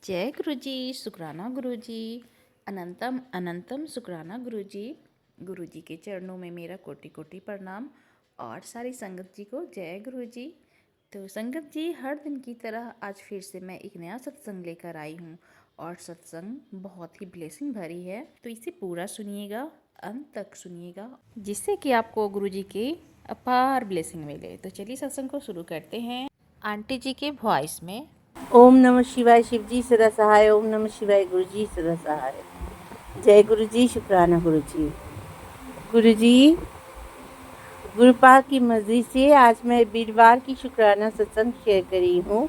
जय गुरु जी, शुक्राना गुरु जी। अनंतम अनंतम शुक्राना गुरु जी के चरणों में मेरा कोटि कोटि प्रणाम और सारी संगत जी को जय गुरु जी। तो संगत जी, हर दिन की तरह आज फिर से मैं एक नया सत्संग लेकर आई हूँ और सत्संग बहुत ही ब्लेसिंग भरी है। तो इसे पूरा सुनिएगा, अंत तक सुनिएगा, जिससे कि आपको गुरु जी के अपार ब्लेसिंग मिले। तो चलिए सत्संग को शुरू करते हैं आंटी जी के वॉइस में। ओम नमः शिवाय। शिव जी सदा सहाय। ओम नमः शिवाय। गुरु जी सदा सहाय। जय गुरु जी। शुक्राना गुरु जी। गुरु जी, गुरुपाल की मर्जी से आज मैं वीरवार की शुक्राना सत्संग शेयर करी हूँ।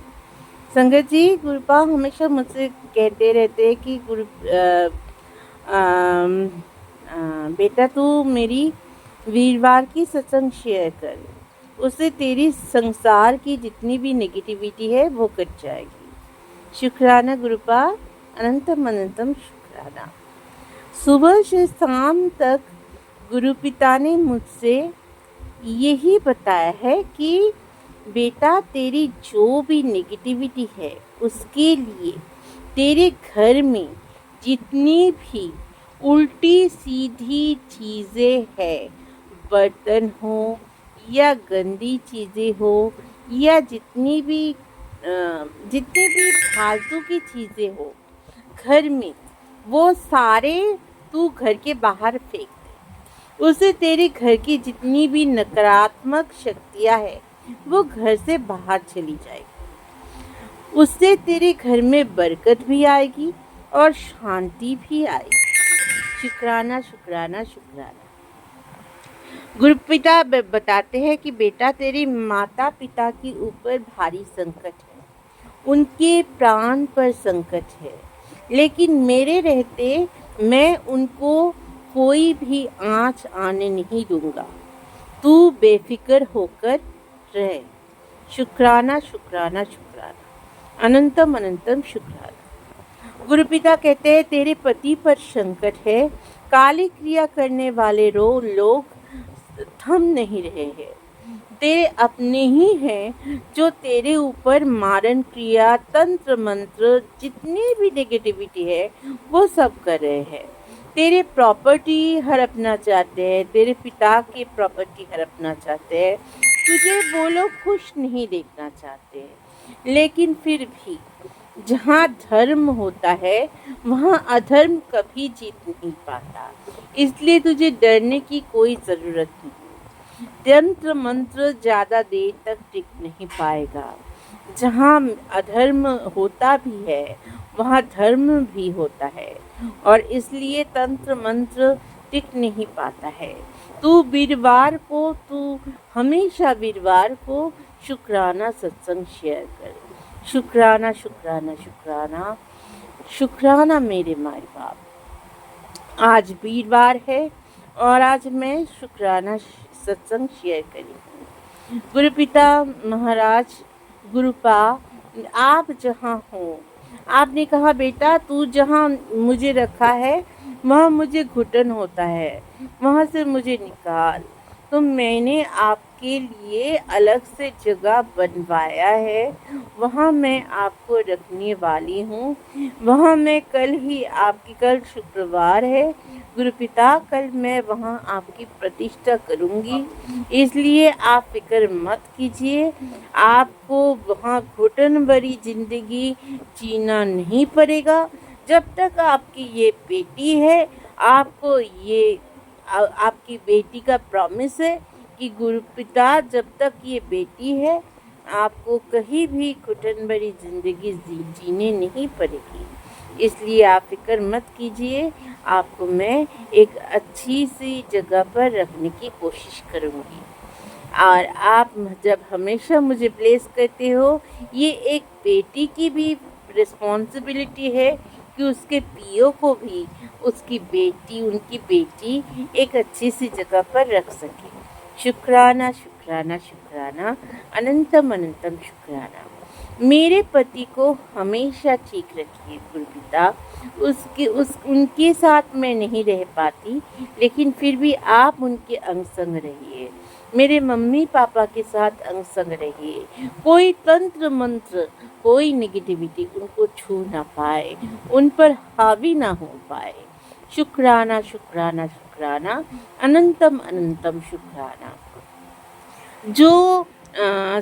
संगत जी, गुरुपाल हमेशा मुझसे कहते रहते हैं कि बेटा तू मेरी वीरवार की सत्संग शेयर कर, उससे तेरी संसार की जितनी भी नेगेटिविटी है वो कट जाएगी। शुक्राना गुरुपाल, अनंतम अनंतम शुक्राना। सुबह से शाम तक गुरु पिता ने मुझसे यही बताया है कि बेटा तेरी जो भी नेगेटिविटी है उसके लिए तेरे घर में जितनी भी उल्टी सीधी चीज़ें हैं, बर्तन हो या गंदी चीज़ें हो या जितनी भी फालतू की चीज़ें हो घर में, वो सारे तू घर के बाहर फेंक दे। उससे तेरे घर की जितनी भी नकारात्मक शक्तियाँ हैं वो घर से बाहर चली जाएगी। उससे तेरे घर में बरकत भी आएगी और शांति भी आएगी। शुक्राना शुक्राना शुक्राना। गुरुपिता बताते हैं कि बेटा तेरे माता पिता के ऊपर भारी संकट है, उनके प्राण पर संकट है, लेकिन मेरे रहते मैं उनको कोई भी आँच आने नहीं दूंगा। तू बेफिक्र होकर रह। शुक्राना शुक्राना शुक्राना। अनंतम अनंतम शुक्राना। गुरुपिता कहते हैं तेरे पति पर संकट है, काली क्रिया करने वाले लोग थम नहीं रहे हैं। तेरे अपने ही हैं जो तेरे ऊपर मारण क्रिया, तंत्र मंत्र, जितनी भी नेगेटिविटी है वो सब कर रहे हैं। तेरे प्रॉपर्टी हड़पना चाहते हैं, तेरे पिता की प्रॉपर्टी हड़पना चाहते हैं। तुझे वो लोग खुश नहीं देखना चाहते हैं, लेकिन फिर भी जहाँ धर्म होता है वहाँ अधर्म कभी जीत नहीं पाता। इसलिए तुझे डरने की कोई ज़रूरत नहीं। तंत्र मंत्र ज़्यादा देर तक टिक नहीं पाएगा। जहाँ अधर्म होता भी है वहाँ धर्म भी होता है, और इसलिए तंत्र मंत्र टिक नहीं पाता है। तू हमेशा वीरवार को शुक्राना सत्संग शेयर कर। शुक्राना शुक्राना शुक्राना शुक्राना मेरे माई बाप। आज वीरवार है और आज मैं शुक्राना सत्संग शेयर करी। गुरुपिता महाराज, गुरुपा, आप जहाँ हो, आपने कहा बेटा तू जहाँ मुझे रखा है वहाँ मुझे घुटन होता है, वहाँ से मुझे निकाल। तो मैंने आपके लिए अलग से जगह बनवाया है, वहाँ मैं आपको रखने वाली हूँ। वहाँ मैं कल शुक्रवार है गुरुपिता, कल मैं वहाँ आपकी प्रतिष्ठा करूँगी, इसलिए आप फिक्र मत कीजिए। आपको वहाँ घुटन भरी जिंदगी जीना नहीं पड़ेगा। जब तक आपकी ये बेटी है, आपको ये आपकी बेटी का प्रॉमिस है कि गुरुपिता जब तक ये बेटी है आपको कहीं भी घुटन भरी जिंदगी जीने नहीं पड़ेगी। इसलिए आप फिक्र मत कीजिए, आपको मैं एक अच्छी सी जगह पर रखने की कोशिश करूँगी। और आप जब हमेशा मुझे ब्लेस करते हो, ये एक बेटी की भी रिस्पॉन्सिबिलिटी है कि उसके पीओ को भी उनकी बेटी एक अच्छी सी जगह पर रख सके। शुक्राना शुक्राना शुक्राना। अनंतम अनंतम शुक्राना। मेरे पति को हमेशा ठीक रखिए गुरुपिता। उनके साथ मैं नहीं रह पाती, लेकिन फिर भी आप उनके अंग संग रहिए। मेरे मम्मी पापा के साथ अंग संग रहिए। कोई तंत्र मंत्र, कोई नेगेटिविटी उनको छू ना पाए, उन पर हावी ना हो पाए। शुक्राना शुक्राना शुक्राना, अनंतम अनंतम शुक्राना। जो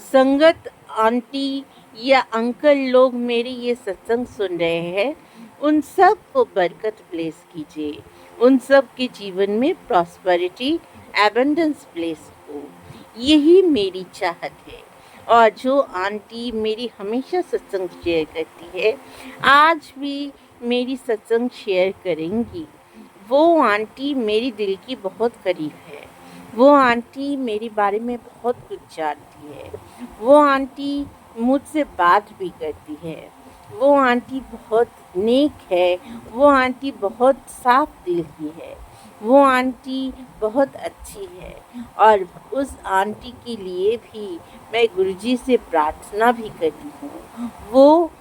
संगत आंटी या अंकल लोग मेरी ये सत्संग सुन रहे हैं, उन सब को बरकत ब्लेस कीजिए, उन सब के जीवन में प्रॉस्पेरिटी एबंडेंस ब्लेस हो, यही मेरी चाहत है। और जो आंटी मेरी हमेशा सत्संग शेयर करती है, आज भी मेरी सत्संग शेयर करेंगी, वो आंटी मेरी दिल की बहुत करीब है। वो आंटी मेरे बारे में बहुत कुछ जानती है। वो आंटी मुझसे बात भी करती है। वो आंटी बहुत नेक है। वो आंटी बहुत साफ दिल की है। वो आंटी बहुत अच्छी है। और उस आंटी के लिए भी मैं गुरुजी से प्रार्थना भी करती हूँ। वो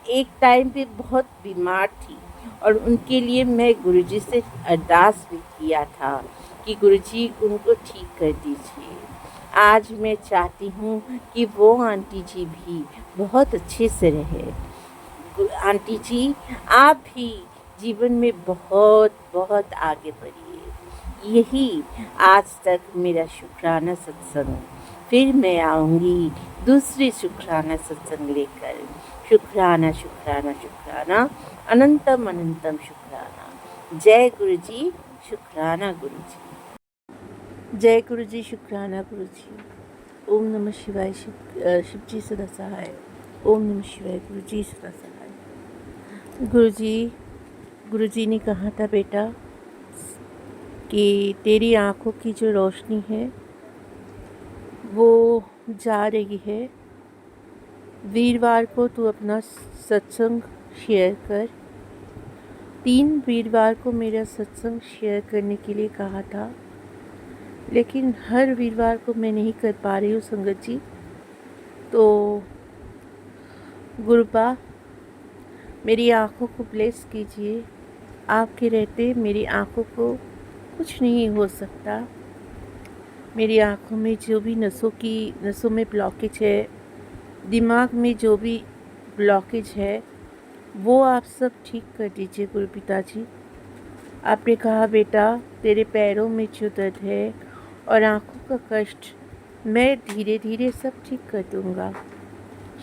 एक टाइम पे बहुत बीमार थी और उनके लिए मैं गुरुजी से अरदास भी किया था कि गुरुजी उनको ठीक कर दीजिए। आज मैं चाहती हूँ कि वो आंटी जी भी बहुत अच्छे से रहे। आंटी जी, आप भी जीवन में बहुत बहुत आगे बढ़िए। यही आज तक मेरा शुक्राना सत्संग। फिर मैं आऊँगी दूसरी शुक्राना सत्संग लेकर। शुक्राना शुक्राना शुक्राना, अनंतम अनंतम शुक्राना। जय गुरु जी, शुक्राना गुरु जी। जय गुरु जी, शुक्राना गुरु जी। ओम नमः शिवाय। शिव जी सदा सहाय। ओम नमः शिवाय। गुरु जी सदा सहाय। गुरु जी ने कहा था बेटा कि तेरी आँखों की जो रोशनी है वो जा रही है। वीरवार को तू अपना सत्संग शेयर कर। 3 वीरवार को मेरा सत्संग शेयर करने के लिए कहा था, लेकिन हर वीरवार को मैं नहीं कर पा रही हूँ संगत जी। तो गुरुपा मेरी आँखों को ब्लेस कीजिए। आपके रहते मेरी आँखों को कुछ नहीं हो सकता। मेरी आँखों में जो भी नसों में ब्लॉकेज है, दिमाग में जो भी ब्लॉकेज है, वो आप सब ठीक कर दीजिए गुरु पिताजी। आपने कहा बेटा तेरे पैरों में जो दर्द है और आँखों का कष्ट मैं धीरे धीरे सब ठीक कर दूँगा।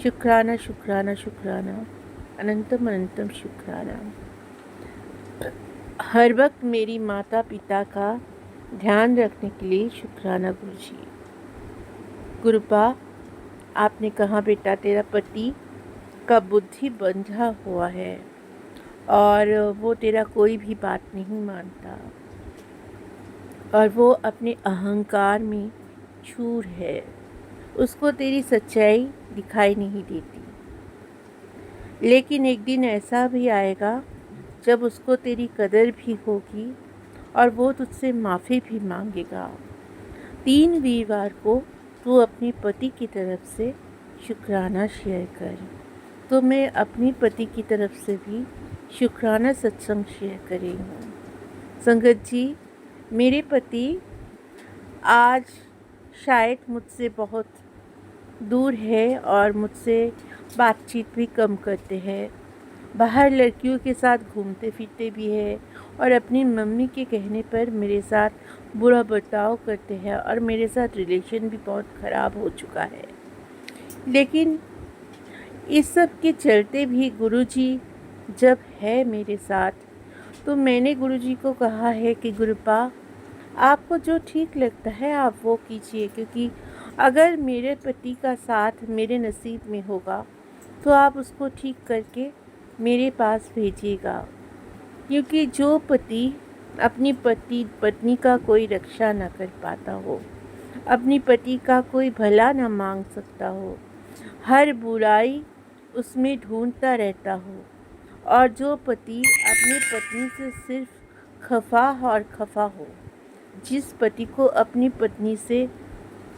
शुक्राना शुक्राना शुक्राना, अनंतम अनंतम शुक्राना। हर वक्त मेरी माता पिता का ध्यान रखने के लिए शुक्राना गुरुजी। गुरुपा आपने कहा बेटा तेरा पति का बुद्धि बंधा हुआ है और वो तेरा कोई भी बात नहीं मानता और वो अपने अहंकार में चूर है। उसको तेरी सच्चाई दिखाई नहीं देती, लेकिन एक दिन ऐसा भी आएगा जब उसको तेरी कदर भी होगी और वो तुझसे माफ़ी भी मांगेगा। 3 वीरवार को तू अपने पति की तरफ से शुक्राना शेयर कर। तो मैं अपनी पति की तरफ से भी शुक्राना सत्संग शेयर कर रही हूँ। संगत जी, मेरे पति आज शायद मुझसे बहुत दूर है और मुझसे बातचीत भी कम करते हैं। बाहर लड़कियों के साथ घूमते फिरते भी है और अपनी मम्मी के कहने पर मेरे साथ बुरा बर्ताव करते हैं और मेरे साथ रिलेशन भी बहुत ख़राब हो चुका है। लेकिन इस सब के चलते भी गुरुजी जब है मेरे साथ, तो मैंने गुरुजी को कहा है कि गुरुपा आपको जो ठीक लगता है आप वो कीजिए, क्योंकि अगर मेरे पति का साथ मेरे नसीब में होगा तो आप उसको ठीक करके मेरे पास भेजिएगा। क्योंकि जो पति अपनी पत्नी का कोई रक्षा न कर पाता हो, अपनी पति का कोई भला न मांग सकता हो, हर बुराई उसमें ढूंढता रहता हो, और जो पति अपनी पत्नी से सिर्फ खफा हो, जिस पति को अपनी पत्नी से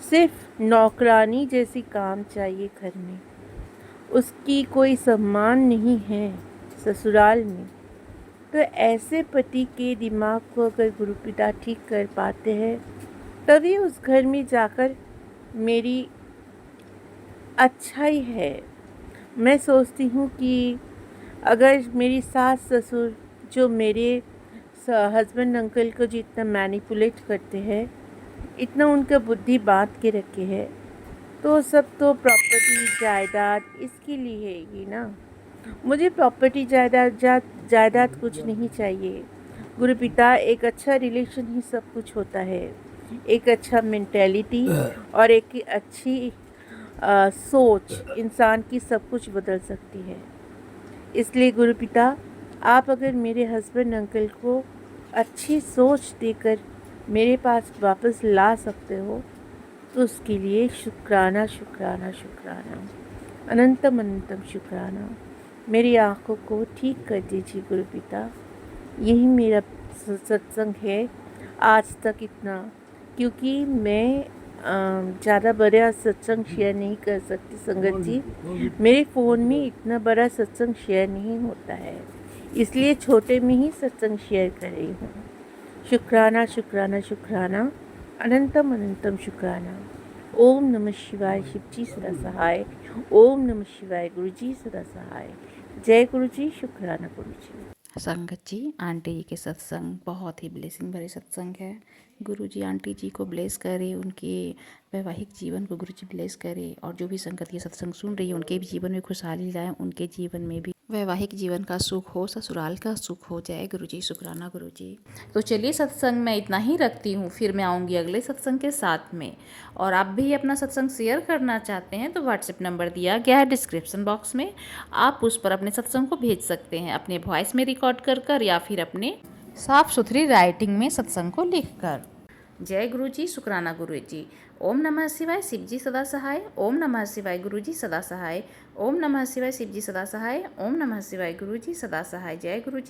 सिर्फ नौकरानी जैसी काम चाहिए घर में, उसकी कोई सम्मान नहीं है ससुराल में, तो ऐसे पति के दिमाग को अगर गुरुपिता ठीक कर पाते हैं तभी उस घर में जाकर मेरी अच्छाई है। मैं सोचती हूँ कि अगर मेरी सास ससुर जो मेरे हस्बैंड अंकल को जितना मैनिपुलेट करते हैं, इतना उनका बुद्धि बांध के रखे है, तो सब तो प्रॉपर्टी जायदाद इसके लिए है ही ना। मुझे प्रॉपर्टी जायदाद कुछ नहीं चाहिए। गुरु पिता, एक अच्छा रिलेशन ही सब कुछ होता है। एक अच्छा मेंटेलिटी और एक अच्छी सोच इंसान की सब कुछ बदल सकती है। इसलिए गुरु पिता, आप अगर मेरे हस्बैंड अंकल को अच्छी सोच देकर मेरे पास वापस ला सकते हो तो उसके लिए शुक्राना शुक्राना शुक्राना, अनंतम अनंतम शुक्राना। मेरी आँखों को ठीक कर दीजिए गुरु पिता। यही मेरा सत्संग है आज तक इतना, क्योंकि मैं ज़्यादा बड़ा सत्संग शेयर नहीं कर सकती संगत जी। मेरे फ़ोन में इतना बड़ा सत्संग शेयर नहीं होता है, इसलिए छोटे में ही सत्संग शेयर कर रही हूँ। शुक्राना शुक्राना शुक्राना, अनंतम अनंतम शुक्राना। ओम नमः शिवाय, शिवजी सदा सहाय। ओम नमः शिवाय, गुरुजी सदा सहाय। जय गुरुजी, शुक्राना गुरुजी। संगत जी, आंटी जी के सत्संग बहुत ही ब्लेसिंग भरे सत्संग है। गुरु जी आंटी जी को ब्लेस करे, उनके वैवाहिक जीवन को गुरु जी ब्लेस करे, और जो भी संगत ये सत्संग सुन रही है उनके भी जीवन में खुशहाली लाए, उनके जीवन में भी वैवाहिक जीवन का सुख हो, ससुराल का सुख हो। जय गुरु जी, शुक्राना गुरु जी। तो चलिए सत्संग मैं इतना ही रखती हूँ, फिर मैं आऊँगी अगले सत्संग के साथ में। और आप भी अपना सत्संग शेयर करना चाहते हैं तो व्हाट्सएप नंबर दिया गया है डिस्क्रिप्शन बॉक्स में, आप उस पर अपने सत्संग को भेज सकते हैं, अपने वॉइस में रिकॉर्ड कर या फिर अपने साफ सुथरी राइटिंग में सत्संग को लिख कर। जय गुरु जी, शुक्राना गुरु जी। ओम नमः शिवाय, शिवजी सदा सहाय। ओम नमः शिवाय, गुरु जी सदा सहाय। ओम नमः शिवाय, शिवजी सदा सहाय। ओम नमः शिवाय, गुरु जी सदा सहाय। जय गुरु जी।